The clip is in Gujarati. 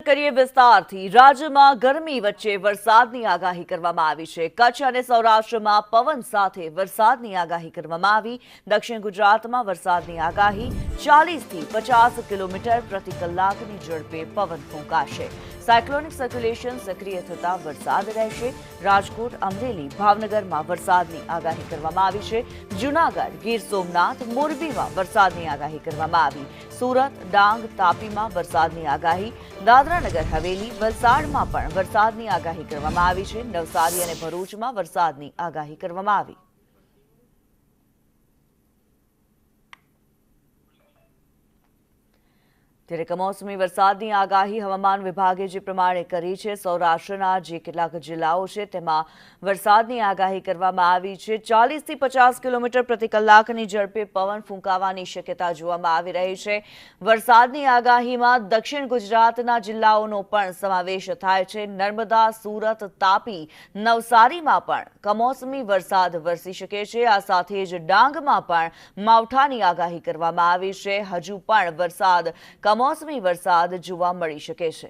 કરીએ વિસ્તારથી રાજ્યમાં ગરમી વચ્ચે વરસાદની આગાહી કરવામાં આવી છે। કચ્છ અને સૌરાષ્ટ્રમાં પવન સાથે વરસાદની આગાહી કરવામાં આવી। દક્ષિણ ગુજરાતમાં વરસાદની આગાહી 40 થી 50 કિલોમીટર પ્રતિ કલાકની ઝડપે પવન ફૂંકાશે। સાયક્લોનિક સર્ક્યુલેશન સક્રિય થતા વરસાદ રહેશે। રાજકોટ, અમરેલી, ભાવનગરમાં વરસાદની આગાહી કરવામાં આવી છે। જૂનાગઢ, ગીર સોમનાથ, મોરબીમાં વરસાદની આગાહી કરવામાં આવી। સુરત, ડાંગ, તાપીમાં વરસાદની આગાહી। દાદરા નગર હવેલી, વલસાડમાં પણ વરસાદની આગાહી કરવામાં આવી છે। નવસારી અને ભરૂચમાં વરસાદની આગાહી કરવામાં આવી। ત્યારે કમોસમી વરસાદની આગાહી હવામાન વિભાગે જે પ્રમાણે કરી છે, સૌરાષ્ટ્રના જે કેટલાક જિલ્લાઓ છે તેમાં વરસાદની આગાહી કરવામાં આવી છે। 40 થી 50 કિલોમીટર પ્રતિ કલાકની ઝડપે પવન ફૂંકાવાની શક્યતા જોવામાં આવી રહી છે। વરસાદની આગાહીમાં દક્ષિણ ગુજરાતના જિલ્લાઓનો પણ સમાવેશ થાય છે। નર્મદા, સુરત, તાપી, નવસારીમાં પણ કમોસમી વરસાદ વરસી શકે છે। આ સાથે જ ડાંગમાં પણ માવઠાની આગાહી કરવામાં આવી છે। હજુ પણ કમોસમી વરસાદ જોવા મળી શકે છે।